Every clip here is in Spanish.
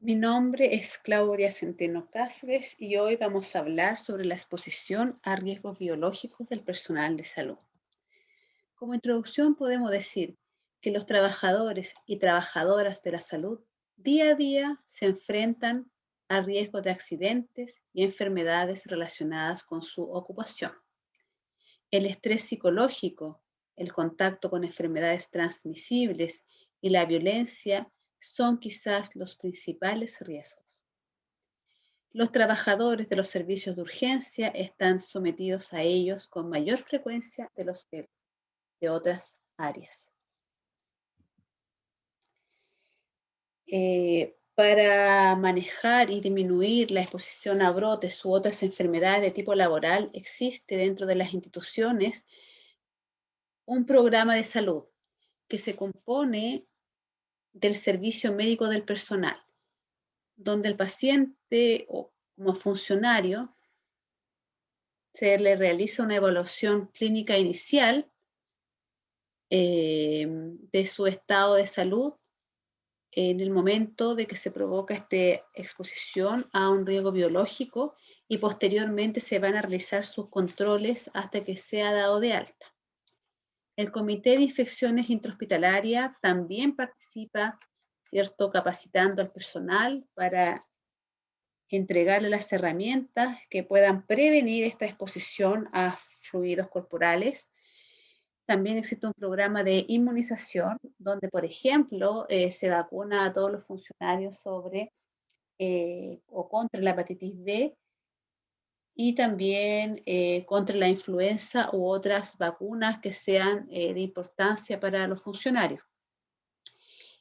Mi nombre es Claudia Centeno Cáceres y hoy vamos a hablar sobre la exposición a riesgos biológicos del personal de salud. Como introducción podemos decir que los trabajadores y trabajadoras de la salud día a día se enfrentan a riesgos de accidentes y enfermedades relacionadas con su ocupación. El estrés psicológico, el contacto con enfermedades transmisibles y la violencia son quizás los principales riesgos. Los trabajadores de los servicios de urgencia están sometidos a ellos con mayor frecuencia de los de otras áreas. Para manejar y disminuir la exposición a brotes u otras enfermedades de tipo laboral, existe dentro de las instituciones un programa de salud que se compone del servicio médico del personal, donde el paciente o como funcionario se le realiza una evaluación clínica inicial de su estado de salud en el momento de que se provoca esta exposición a un riesgo biológico y posteriormente se van a realizar sus controles hasta que sea dado de alta. El Comité de Infecciones Intrahospitalarias también participa, ¿cierto?, capacitando al personal para entregarle las herramientas que puedan prevenir esta exposición a fluidos corporales. También existe un programa de inmunización donde, por ejemplo, se vacuna a todos los funcionarios sobre o contra la hepatitis B y también contra la influenza u otras vacunas que sean de importancia para los funcionarios.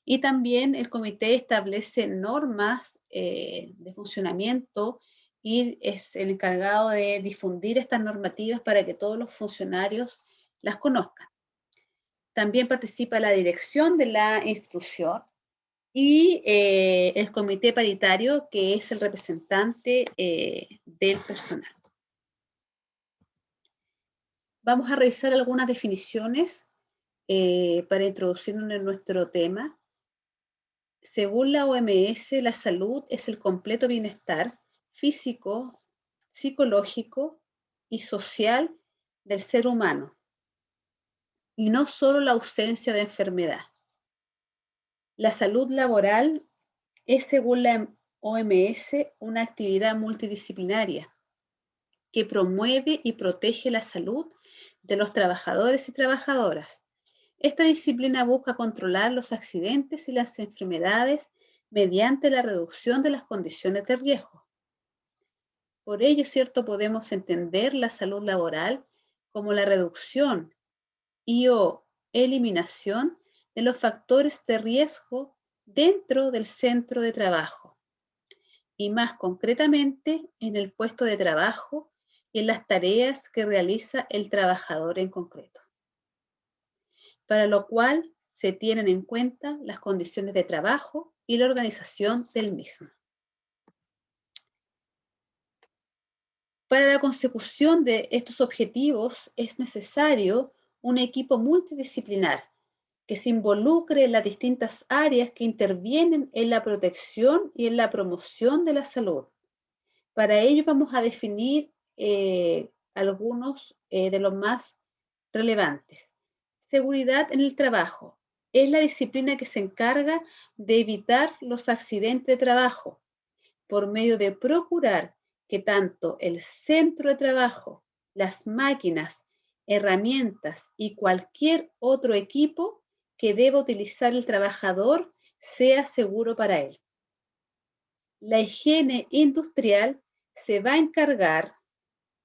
Y también el comité establece normas de funcionamiento y es el encargado de difundir estas normativas para que todos los funcionarios las conozcan. También participa la dirección de la institución y el comité paritario, que es el representante del personal. Vamos a revisar algunas definiciones para introducirnos en nuestro tema. Según la OMS, la salud es el completo bienestar físico, psicológico y social del ser humano, y no solo la ausencia de enfermedad. La salud laboral es, según la OMS, una actividad multidisciplinaria que promueve y protege la salud de los trabajadores y trabajadoras. Esta disciplina busca controlar los accidentes y las enfermedades mediante la reducción de las condiciones de riesgo. Por ello, ¿cierto?, podemos entender la salud laboral como la reducción y o eliminación de los factores de riesgo dentro del centro de trabajo y más concretamente en el puesto de trabajo y en las tareas que realiza el trabajador en concreto, para lo cual se tienen en cuenta las condiciones de trabajo y la organización del mismo. Para la consecución de estos objetivos es necesario un equipo multidisciplinar que se involucre en las distintas áreas que intervienen en la protección y en la promoción de la salud. Para ello vamos a definir algunos de los más relevantes. Seguridad en el trabajo. Es la disciplina que se encarga de evitar los accidentes de trabajo por medio de procurar que tanto el centro de trabajo, las máquinas, herramientas y cualquier otro equipo que deba utilizar el trabajador sea seguro para él. La higiene industrial se va a encargar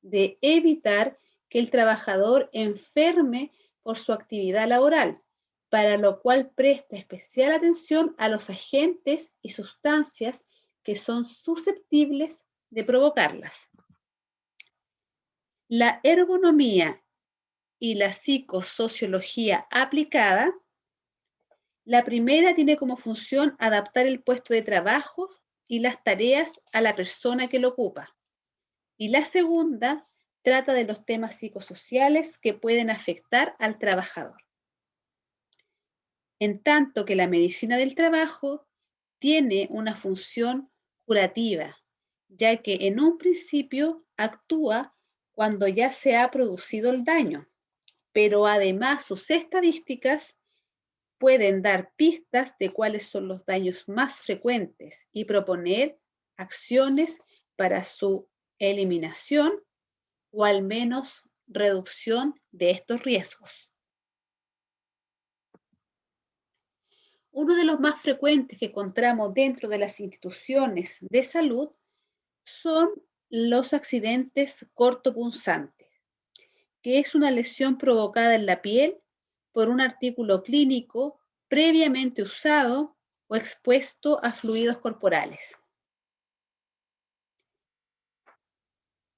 de evitar que el trabajador enferme por su actividad laboral, para lo cual presta especial atención a los agentes y sustancias que son susceptibles de provocarlas. La ergonomía y la psicosociología aplicada, la primera tiene como función adaptar el puesto de trabajo y las tareas a la persona que lo ocupa. Y la segunda trata de los temas psicosociales que pueden afectar al trabajador. En tanto que la medicina del trabajo tiene una función curativa, ya que en un principio actúa cuando ya se ha producido el daño, pero además sus estadísticas pueden dar pistas de cuáles son los daños más frecuentes y proponer acciones para su eliminación o al menos reducción de estos riesgos. Uno de los más frecuentes que encontramos dentro de las instituciones de salud son los accidentes cortopunzantes, que es una lesión provocada en la piel por un artículo clínico previamente usado o expuesto a fluidos corporales.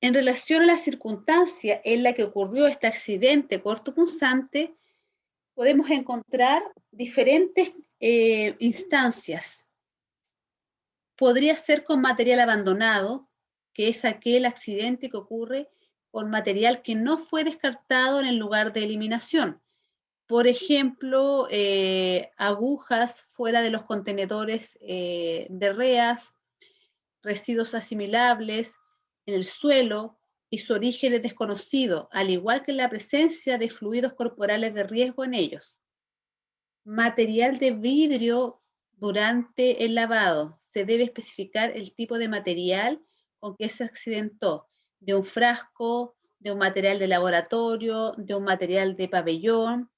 En relación a la circunstancia en la que ocurrió este accidente cortopunzante, podemos encontrar diferentes instancias. Podría ser con material abandonado, que es aquel accidente que ocurre con material que no fue descartado en el lugar de eliminación. Por ejemplo, agujas fuera de los contenedores de reas, residuos asimilables en el suelo y su origen es desconocido, al igual que la presencia de fluidos corporales de riesgo en ellos. Material de vidrio durante el lavado. Se debe especificar el tipo de material con que se accidentó, de un frasco, de un material de laboratorio, de un material de pabellón.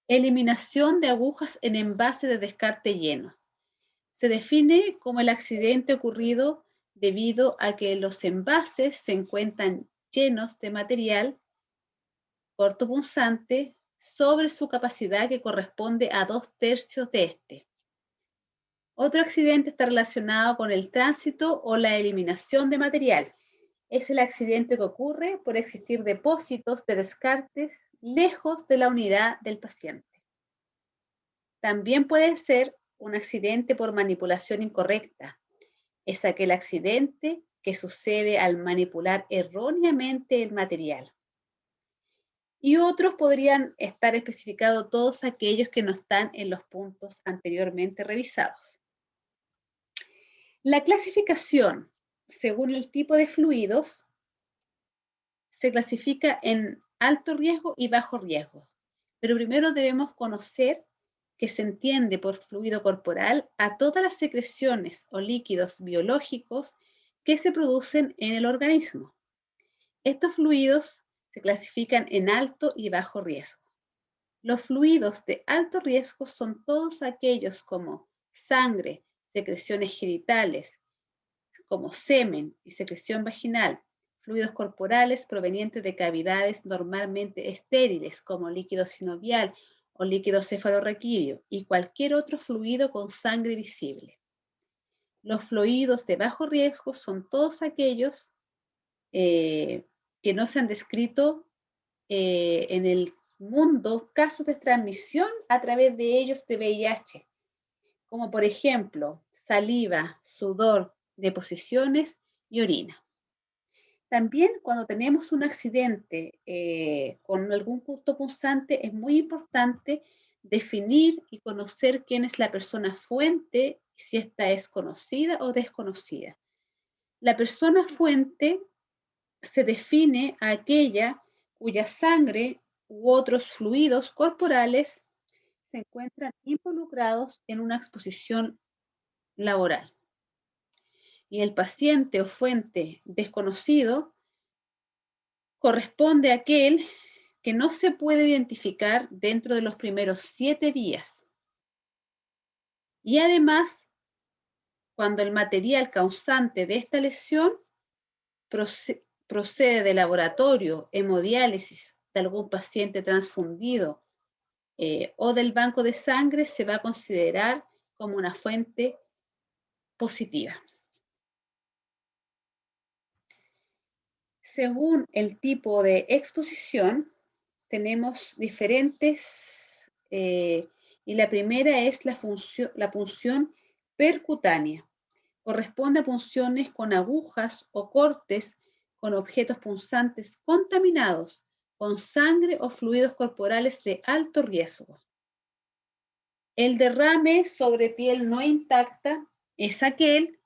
Eliminación de agujas en envase de descarte lleno. Se define como el accidente ocurrido debido a que los envases se encuentran llenos de material cortopunzante sobre su capacidad que corresponde a 2/3 de este. Otro accidente está relacionado con el tránsito o la eliminación de material. Es el accidente que ocurre por existir depósitos de descartes lejos de la unidad del paciente. También puede ser un accidente por manipulación incorrecta. Es aquel accidente que sucede al manipular erróneamente el material. Y otros podrían estar especificados todos aquellos que no están en los puntos anteriormente revisados. La clasificación, según el tipo de fluidos, se clasifica en alto riesgo y bajo riesgo. Pero primero debemos conocer que se entiende por fluido corporal a todas las secreciones o líquidos biológicos que se producen en el organismo. Estos fluidos se clasifican en alto y bajo riesgo. Los fluidos de alto riesgo son todos aquellos como sangre, secreciones genitales, como semen y secreción vaginal, fluidos corporales provenientes de cavidades normalmente estériles, como líquido sinovial o líquido cefalorraquídeo, y cualquier otro fluido con sangre visible. Los fluidos de bajo riesgo son todos aquellos que no se han descrito en el mundo casos de transmisión a través de ellos de VIH, como por ejemplo saliva, sudor, deposiciones y orina. También cuando tenemos un accidente con algún punto punzante es muy importante definir y conocer quién es la persona fuente, si esta es conocida o desconocida. La persona fuente se define a aquella cuya sangre u otros fluidos corporales se encuentran involucrados en una exposición laboral. Y el paciente o fuente desconocido corresponde a aquel que no se puede identificar dentro de los primeros 7 días. Y además, cuando el material causante de esta lesión procede de laboratorio, hemodiálisis de algún paciente transfundido o del banco de sangre, se va a considerar como una fuente positiva. Según el tipo de exposición, tenemos diferentes, y la primera es la punción percutánea. Corresponde a punciones con agujas o cortes con objetos punzantes contaminados con sangre o fluidos corporales de alto riesgo. El derrame sobre piel no intacta es aquel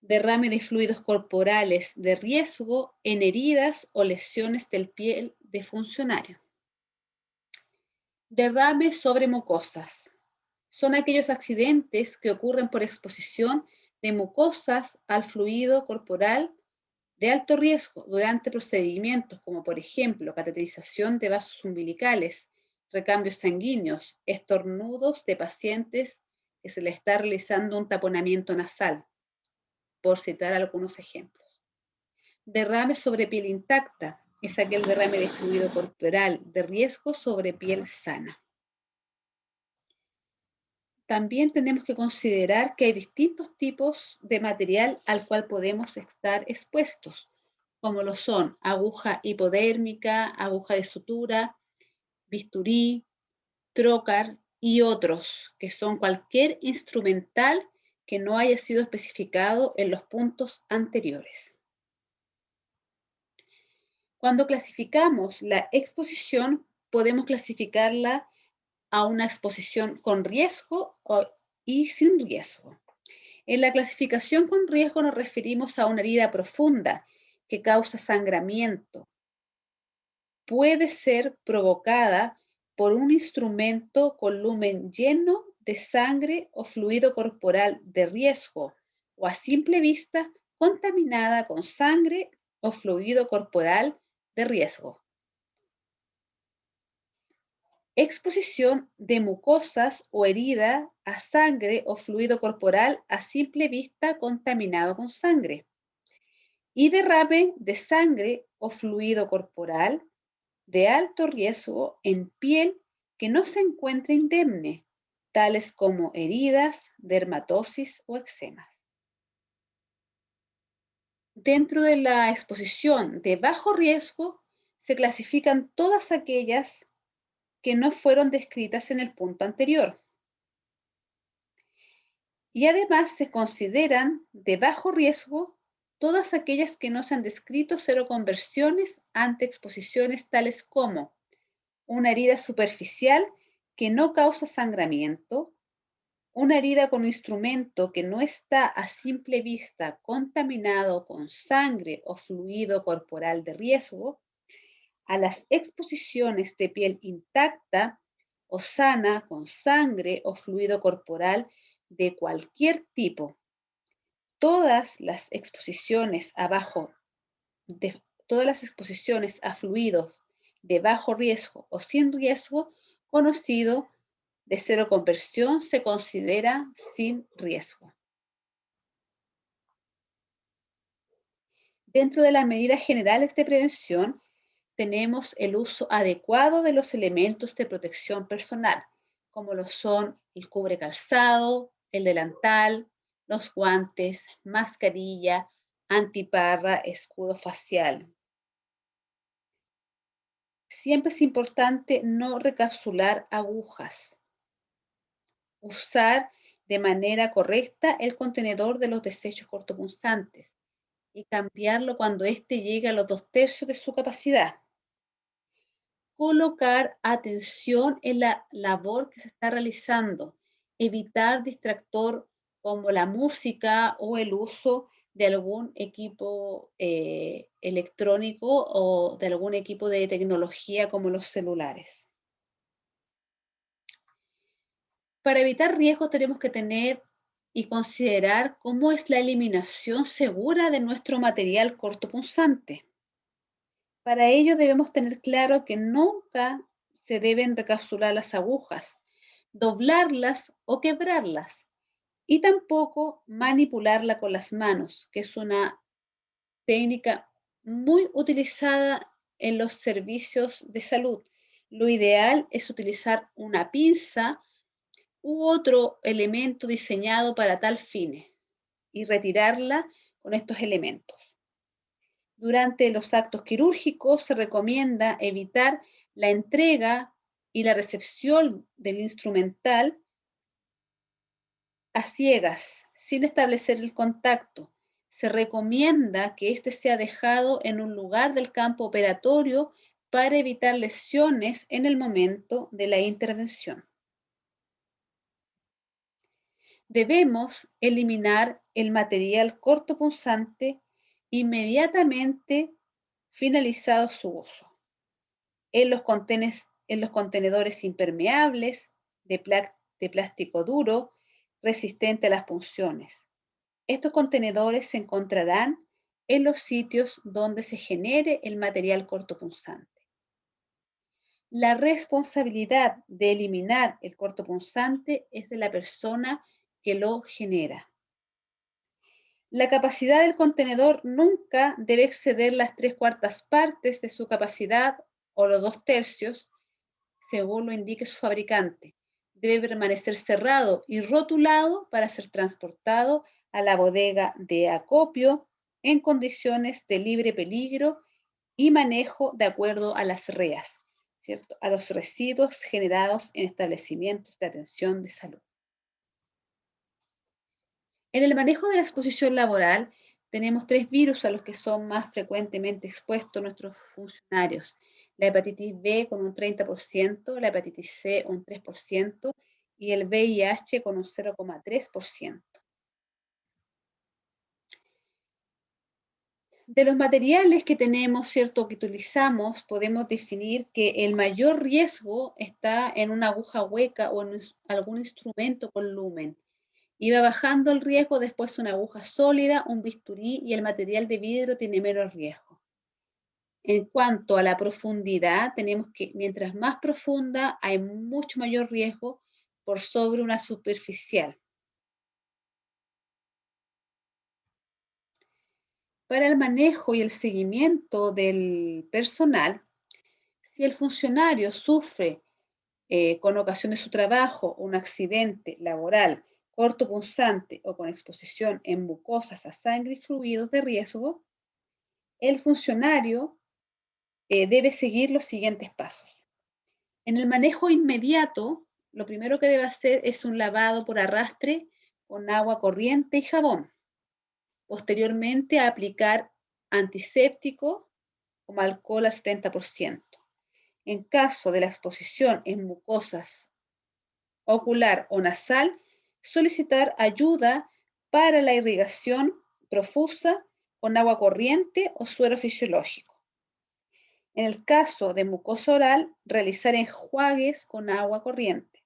derrame de fluidos corporales de riesgo en heridas o lesiones del piel de funcionario. Derrame sobre mucosas. Son aquellos accidentes que ocurren por exposición de mucosas al fluido corporal de alto riesgo durante procedimientos como, por ejemplo, cateterización de vasos umbilicales, recambios sanguíneos, estornudos de pacientes que se le está realizando un taponamiento nasal, por citar algunos ejemplos. Derrame sobre piel intacta es aquel derrame de fluido corporal de riesgo sobre piel sana. También tenemos que considerar que hay distintos tipos de material al cual podemos estar expuestos, como lo son aguja hipodérmica, aguja de sutura, bisturí, trocar y otros, que son cualquier instrumental que no haya sido especificado en los puntos anteriores. Cuando clasificamos la exposición, podemos clasificarla a una exposición con riesgo y sin riesgo. En la clasificación con riesgo nos referimos a una herida profunda que causa sangramiento. Puede ser provocada por un instrumento con lumen lleno de sangre o fluido corporal de riesgo o a simple vista contaminada con sangre o fluido corporal de riesgo. Exposición de mucosas o herida a sangre o fluido corporal a simple vista contaminado con sangre. Y derrame de sangre o fluido corporal de alto riesgo en piel que no se encuentra indemne, tales como heridas, dermatosis o eczemas. Dentro de la exposición de bajo riesgo se clasifican todas aquellas que no fueron descritas en el punto anterior. Y además se consideran de bajo riesgo todas aquellas que no se han descrito seroconversiones ante exposiciones tales como una herida superficial que no causa sangramiento, una herida con un instrumento que no está a simple vista contaminado con sangre o fluido corporal de riesgo, a las exposiciones de piel intacta o sana con sangre o fluido corporal de cualquier tipo. Todas las exposiciones todas las exposiciones a fluidos de bajo riesgo o sin riesgo conocido de seroconversión se considera sin riesgo. Dentro de las medidas generales de prevención, tenemos el uso adecuado de los elementos de protección personal, como lo son el cubre calzado, el delantal, los guantes, mascarilla, antiparra, escudo facial. Siempre es importante no recapsular agujas. Usar de manera correcta el contenedor de los desechos cortopunzantes y cambiarlo cuando éste llegue a los 2/3 de su capacidad. Colocar atención en la labor que se está realizando, evitar distractor como la música o el uso de algún equipo electrónico o de algún equipo de tecnología como los celulares. Para evitar riesgos tenemos que tener y considerar cómo es la eliminación segura de nuestro material cortopunzante. Para ello debemos tener claro que nunca se deben recapsular las agujas, doblarlas o quebrarlas, y tampoco manipularla con las manos, que es una técnica muy utilizada en los servicios de salud. Lo ideal es utilizar una pinza u otro elemento diseñado para tal fin y retirarla con estos elementos. Durante los actos quirúrgicos se recomienda evitar la entrega y la recepción del instrumental a ciegas, sin establecer el contacto. Se recomienda que éste sea dejado en un lugar del campo operatorio para evitar lesiones en el momento de la intervención. debemos eliminar el material cortopunzante inmediatamente finalizado su uso. En los contenedores impermeables de plástico duro resistente a las punciones. Estos contenedores se encontrarán en los sitios donde se genere el material cortopunzante. La responsabilidad de eliminar el cortopunzante es de la persona que lo genera. La capacidad del contenedor nunca debe exceder las 3/4 partes de su capacidad o los 2/3, según lo indique su fabricante. Debe permanecer cerrado y rotulado para ser transportado a la bodega de acopio en condiciones de libre peligro y manejo de acuerdo a las REAs, ¿cierto? A los residuos generados en establecimientos de atención de salud. En el manejo de la exposición laboral, tenemos 3 virus a los que son más frecuentemente expuestos nuestros funcionarios. La hepatitis B con un 30%, la hepatitis C un 3% y el VIH con un 0,3%. De los materiales que tenemos, ¿cierto?, que utilizamos, podemos definir que el mayor riesgo está en una aguja hueca o en algún instrumento con lumen. Y va bajando el riesgo, después una aguja sólida, un bisturí y el material de vidrio tiene menos riesgo. En cuanto a la profundidad, tenemos que mientras más profunda hay mucho mayor riesgo por sobre una superficial. Para el manejo y el seguimiento del personal, si el funcionario sufre con ocasión de su trabajo un accidente laboral cortopunzante o con exposición en mucosas a sangre y fluidos de riesgo, el funcionario debe seguir los siguientes pasos. En el manejo inmediato, lo primero que debe hacer es un lavado por arrastre con agua corriente y jabón. Posteriormente, a aplicar antiséptico como alcohol al 70%. En caso de la exposición en mucosas ocular o nasal, solicitar ayuda para la irrigación profusa con agua corriente o suero fisiológico. En el caso de mucosa oral, realizar enjuagues con agua corriente.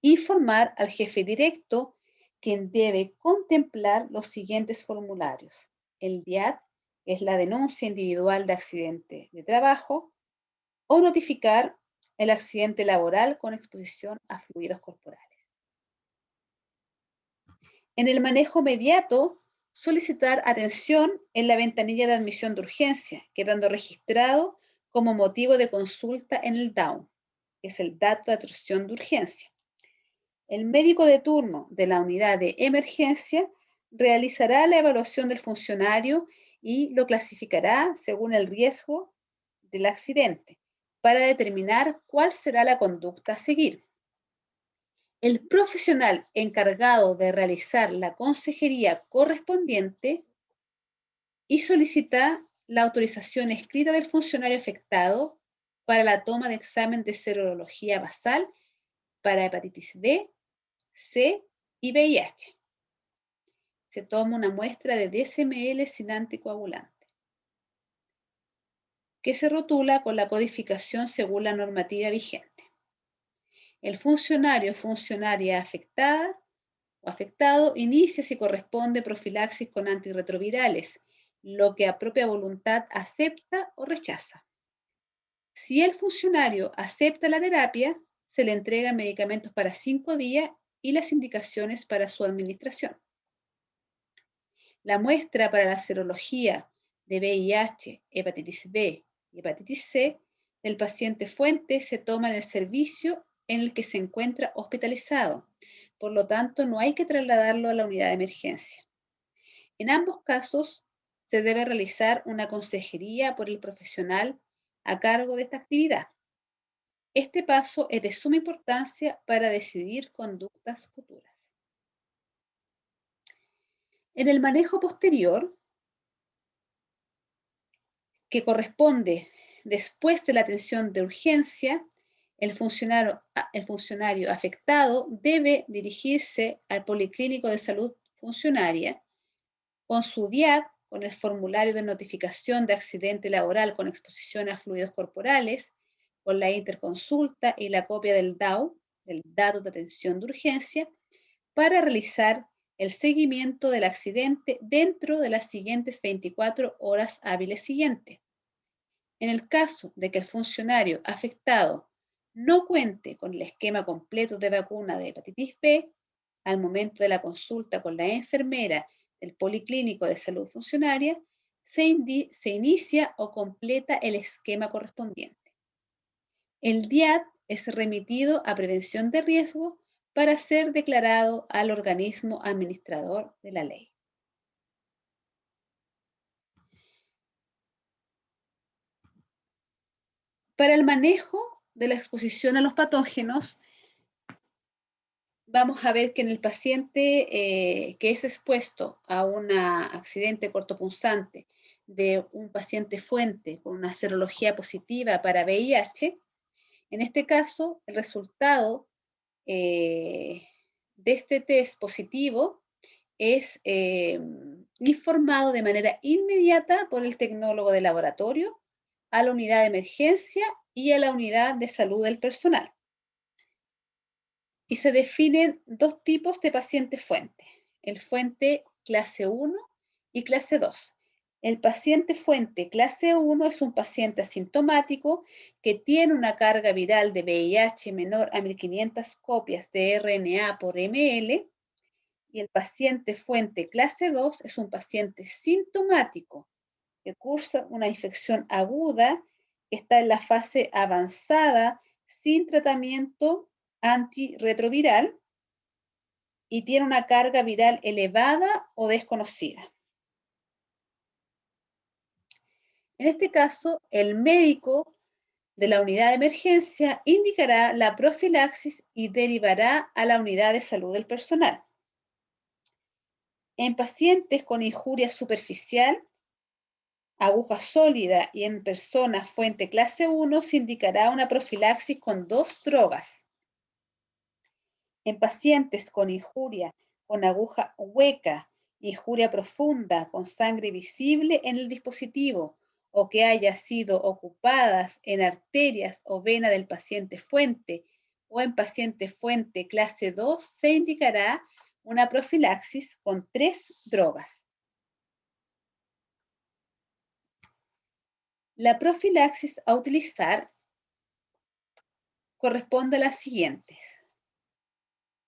Informar al jefe directo, quien debe contemplar los siguientes formularios. El DIAT es la denuncia individual de accidente de trabajo, o notificar el accidente laboral con exposición a fluidos corporales. En el manejo inmediato, solicitar atención en la ventanilla de admisión de urgencia, quedando registrado como motivo de consulta en el DAU, que es el dato de atención de urgencia. El médico de turno de la unidad de emergencia realizará la evaluación del funcionario y lo clasificará según el riesgo del accidente para determinar cuál será la conducta a seguir. El profesional encargado de realizar la consejería correspondiente y solicita la autorización escrita del funcionario afectado para la toma de examen de serología basal para hepatitis B, C y VIH. Se toma una muestra de 10 ml sin anticoagulante, que se rotula con la codificación según la normativa vigente. El funcionario o funcionaria afectada o afectado inicia si corresponde profilaxis con antirretrovirales, lo que a propia voluntad acepta o rechaza. Si el funcionario acepta la terapia, se le entregan medicamentos para 5 días y las indicaciones para su administración. La muestra para la serología de VIH, hepatitis B y hepatitis C del paciente fuente se toma en el servicio en el que se encuentra hospitalizado. Por lo tanto, no hay que trasladarlo a la unidad de emergencia. En ambos casos, se debe realizar una consejería por el profesional a cargo de esta actividad. Este paso es de suma importancia para decidir conductas futuras. En el manejo posterior, que corresponde después de la atención de urgencia, el funcionario afectado debe dirigirse al Policlínico de Salud Funcionaria con su DIAT, con el formulario de notificación de accidente laboral con exposición a fluidos corporales, con la interconsulta y la copia del DAU, del dato de atención de urgencia, para realizar el seguimiento del accidente dentro de las siguientes 24 horas hábiles siguientes. En el caso de que el funcionario afectado no cuente con el esquema completo de vacuna de hepatitis B, al momento de la consulta con la enfermera del Policlínico de Salud Funcionaria, se inicia o completa el esquema correspondiente. El DIAT es remitido a prevención de riesgo para ser declarado al organismo administrador de la ley. Para el manejo de la exposición a los patógenos, vamos a ver que en el paciente que es expuesto a un accidente cortopunzante de un paciente fuente con una serología positiva para VIH, en este caso el resultado de este test positivo es informado de manera inmediata por el tecnólogo de laboratorio a la unidad de emergencia y a la unidad de salud del personal. Y se definen dos tipos de paciente fuente, el fuente clase 1 y clase 2. El paciente fuente clase 1 es un paciente asintomático que tiene una carga viral de VIH menor a 1500 copias de RNA por ml, y el paciente fuente clase 2 es un paciente sintomático que cursa una infección aguda, que está en la fase avanzada sin tratamiento antirretroviral y tiene una carga viral elevada o desconocida. En este caso, el médico de la unidad de emergencia indicará la profilaxis y derivará a la unidad de salud del personal. En pacientes con injuria superficial, aguja sólida y en personas fuente clase 1 se indicará una profilaxis con 2 drogas. En pacientes con injuria con aguja hueca, injuria profunda con sangre visible en el dispositivo o que haya sido ocupadas en arterias o vena del paciente fuente o en paciente fuente clase 2 se indicará una profilaxis con 3 drogas. La profilaxis a utilizar corresponde a las siguientes: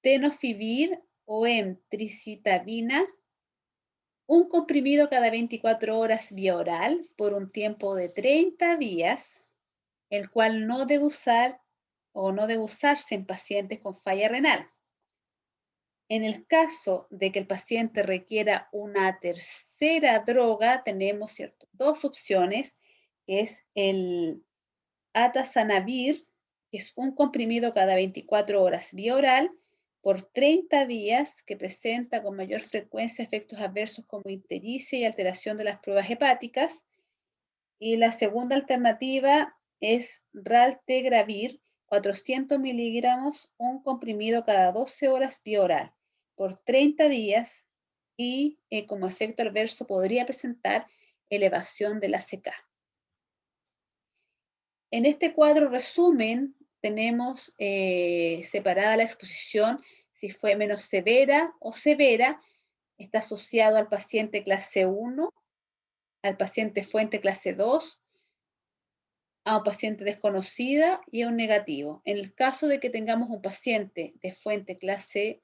tenofovir o emtricitabina, un comprimido cada 24 horas vía oral por un tiempo de 30 días, el cual no debe usarse en pacientes con falla renal. En el caso de que el paciente requiera una tercera droga, tenemos dos opciones, que es el atazanavir, que es un comprimido cada 24 horas vía oral por 30 días, que presenta con mayor frecuencia efectos adversos como ictericia y alteración de las pruebas hepáticas. Y la segunda alternativa es raltegravir, 400 miligramos, un comprimido cada 12 horas vía oral por 30 días y como efecto adverso podría presentar elevación de la ACK. En este cuadro resumen tenemos separada la exposición, si fue menos severa o severa, está asociado al paciente clase 1, al paciente fuente clase 2, a un paciente desconocida y a un negativo. En el caso de que tengamos un paciente de fuente clase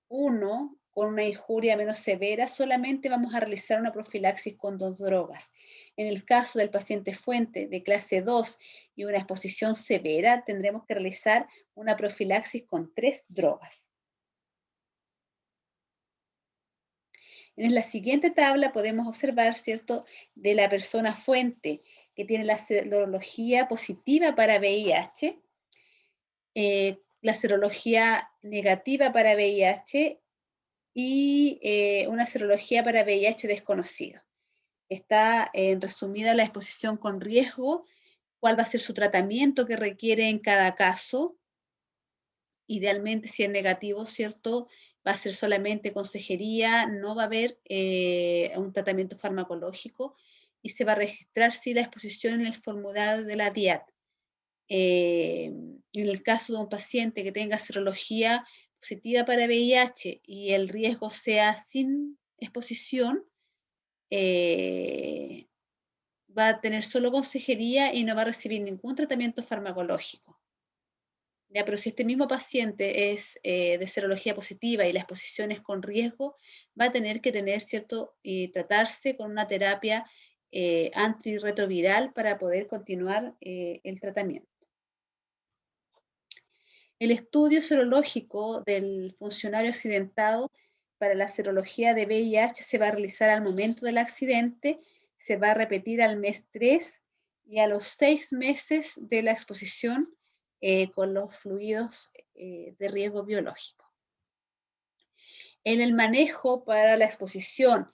1 con una injuria menos severa, solamente vamos a realizar una profilaxis con 2 drogas. En el caso del paciente fuente de clase 2 y una exposición severa, tendremos que realizar una profilaxis con 3 drogas. En la siguiente tabla podemos observar, ¿cierto?, de la persona fuente que tiene la serología positiva para VIH, la serología negativa para VIH y una serología para VIH desconocido. Está resumida la exposición con riesgo cuál va a ser su tratamiento que requiere en cada caso. Idealmente, si es negativo, ¿cierto? Va a ser solamente consejería, no va a haber un tratamiento farmacológico y se va a registrar sí la exposición en el formulario de la DIAT. En el caso de un paciente que tenga serología positiva para VIH y el riesgo sea sin exposición, eh, va a tener solo consejería y no va a recibir ningún tratamiento farmacológico. Ya, pero si este mismo paciente es de serología positiva y la exposición es con riesgo, va a tener que tener cierto y tratarse con una terapia antirretroviral para poder continuar el tratamiento. El estudio serológico del funcionario accidentado para la serología de VIH se va a realizar al momento del accidente, se va a repetir al mes 3 y a los 6 meses de la exposición con los fluidos de riesgo biológico. En el manejo para la exposición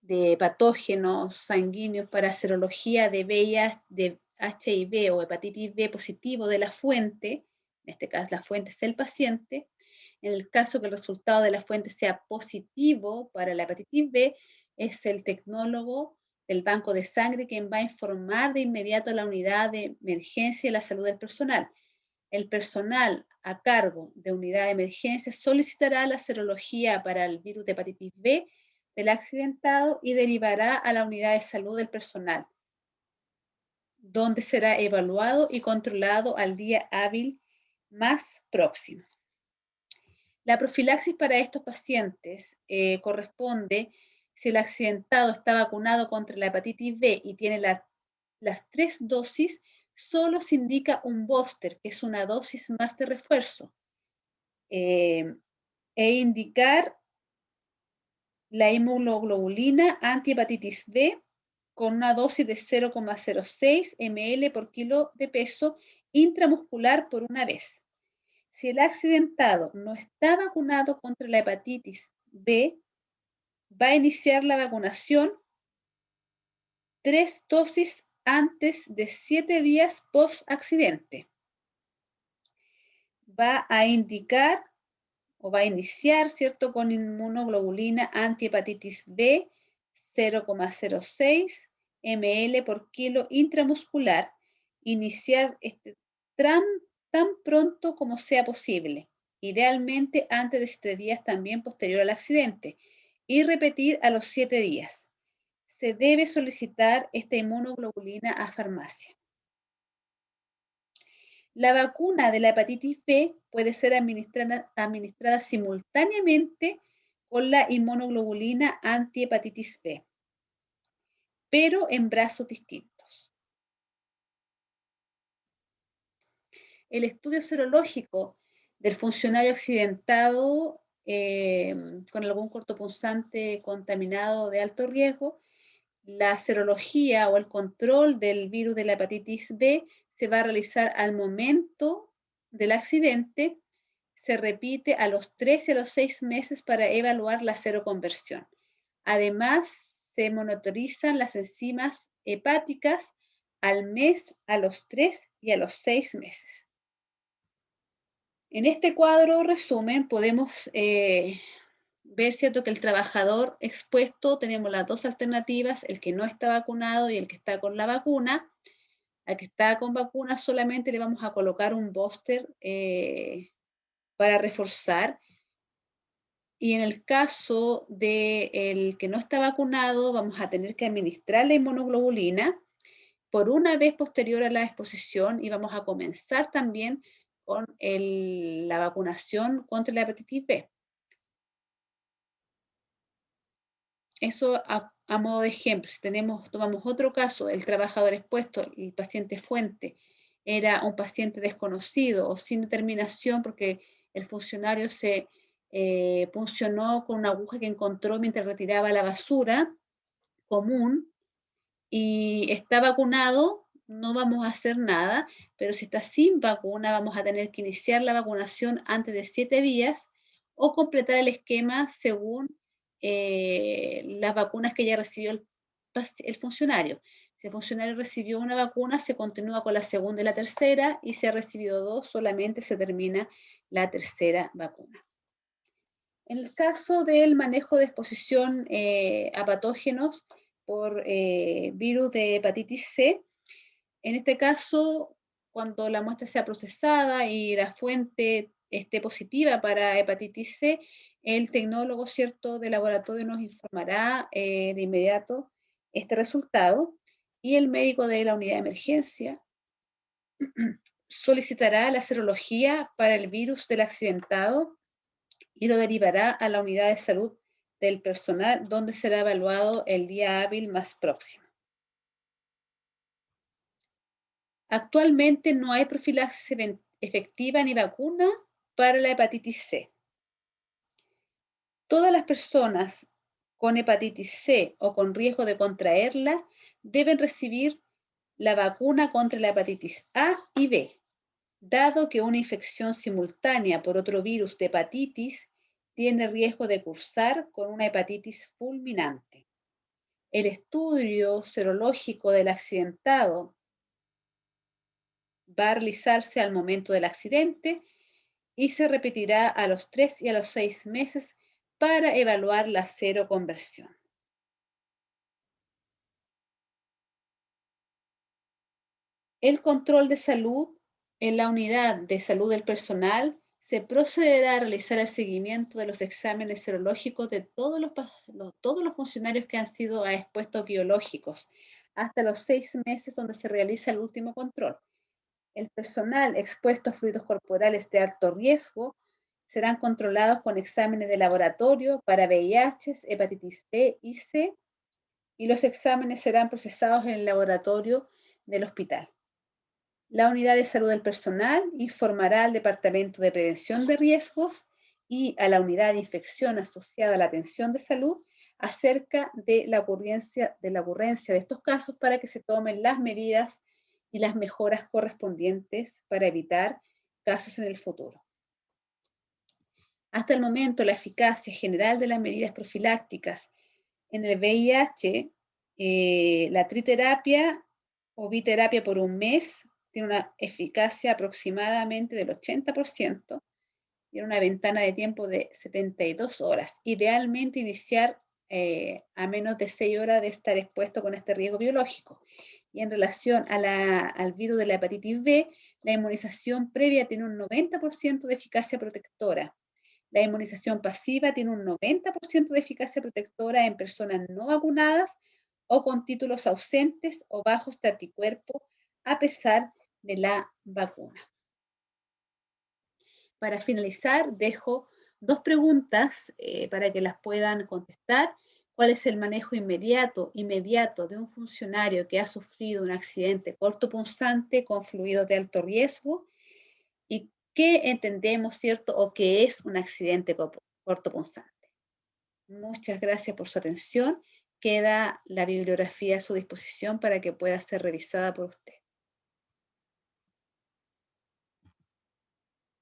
de patógenos sanguíneos para serología de VIH, de HIV o hepatitis B positivo de la fuente, en este caso la fuente es el paciente, en el caso que el resultado de la fuente sea positivo para la hepatitis B, es el tecnólogo del banco de sangre quien va a informar de inmediato a la unidad de emergencia de la salud del personal. El personal a cargo de unidad de emergencia solicitará la serología para el virus de hepatitis B del accidentado y derivará a la unidad de salud del personal, donde será evaluado y controlado al día hábil más próximo. La profilaxis para estos pacientes corresponde si el accidentado está vacunado contra la hepatitis B y tiene las 3 dosis, solo se indica un booster, que es una dosis más de refuerzo, e indicar la inmunoglobulina antihepatitis B con una dosis de 0,06 ml por kilo de peso intramuscular por una vez. Si el accidentado no está vacunado contra la hepatitis B, va a iniciar la vacunación 3 dosis antes de 7 días post-accidente. Va a indicar o va a iniciar, ¿cierto?, con inmunoglobulina antihepatitis B 0,06 ml por kilo intramuscular. Iniciar tan pronto como sea posible, idealmente antes de 7 días también posterior al accidente, y repetir a los 7 días. Se debe solicitar esta inmunoglobulina a farmacia. La vacuna de la hepatitis B puede ser administrada simultáneamente con la inmunoglobulina antihepatitis B, pero en brazos distintos. El estudio serológico del funcionario accidentado con algún cortopunzante contaminado de alto riesgo, la serología o el control del virus de la hepatitis B se va a realizar al momento del accidente, se repite a los 3 y a los 6 meses para evaluar la seroconversión. Además, se monitorizan las enzimas hepáticas al mes, a los 3 y a los 6 meses. En este cuadro resumen podemos ver, ¿cierto?, que el trabajador expuesto, tenemos las dos alternativas, el que no está vacunado y el que está con la vacuna. Al que está con vacuna solamente le vamos a colocar un booster para reforzar. Y en el caso del que no está vacunado, vamos a tener que administrar la inmunoglobulina por una vez posterior a la exposición y vamos a comenzar también con la vacunación contra la hepatitis B. Eso a modo de ejemplo. Si tomamos otro caso, el trabajador expuesto, el paciente fuente, era un paciente desconocido o sin determinación porque el funcionario se puncionó con una aguja que encontró mientras retiraba la basura común y está vacunado, no vamos a hacer nada, pero si está sin vacuna, vamos a tener que iniciar la vacunación antes de 7 días o completar el esquema según las vacunas que ya recibió el funcionario. Si el funcionario recibió una vacuna, se continúa con la segunda y la tercera, y si ha recibido dos, solamente se termina la tercera vacuna. En el caso del manejo de exposición a patógenos por virus de hepatitis C, en este caso, cuando la muestra sea procesada y la fuente esté positiva para hepatitis C, el tecnólogo, ¿cierto?, de laboratorio nos informará de inmediato este resultado, y el médico de la unidad de emergencia solicitará la serología para el virus del accidentado y lo derivará a la unidad de salud del personal, donde será evaluado el día hábil más próximo. Actualmente no hay profilaxis efectiva ni vacuna para la hepatitis C. Todas las personas con hepatitis C o con riesgo de contraerla deben recibir la vacuna contra la hepatitis A y B, dado que una infección simultánea por otro virus de hepatitis tiene riesgo de cursar con una hepatitis fulminante. El estudio serológico del accidentado va a realizarse al momento del accidente y se repetirá a los 3 y a los 6 meses para evaluar la seroconversión. El control de salud en la unidad de salud del personal se procederá a realizar el seguimiento de los exámenes serológicos de todos los funcionarios que han sido a expuestos biológicos hasta los 6 meses donde se realiza el último control. El personal expuesto a fluidos corporales de alto riesgo serán controlados con exámenes de laboratorio para VIH, hepatitis B y C, y los exámenes serán procesados en el laboratorio del hospital. La unidad de salud del personal informará al Departamento de Prevención de Riesgos y a la unidad de infección asociada a la atención de salud acerca de la ocurrencia de estos casos para que se tomen las medidas y las mejoras correspondientes para evitar casos en el futuro. Hasta el momento, la eficacia general de las medidas profilácticas en el VIH, la triterapia o biterapia por un mes, tiene una eficacia aproximadamente del 80% y en una ventana de tiempo de 72 horas. Idealmente iniciar a menos de 6 horas de estar expuesto con este riesgo biológico. Y en relación al virus de la hepatitis B, la inmunización previa tiene un 90% de eficacia protectora. La inmunización pasiva tiene un 90% de eficacia protectora en personas no vacunadas o con títulos ausentes o bajos de anticuerpo a pesar de la vacuna. Para finalizar, dejo dos preguntas para que las puedan contestar. ¿Cuál es el manejo inmediato de un funcionario que ha sufrido un accidente cortopunzante con fluidos de alto riesgo? ¿Y qué entendemos, cierto, o qué es un accidente cortopunzante? Muchas gracias por su atención. Queda la bibliografía a su disposición para que pueda ser revisada por usted.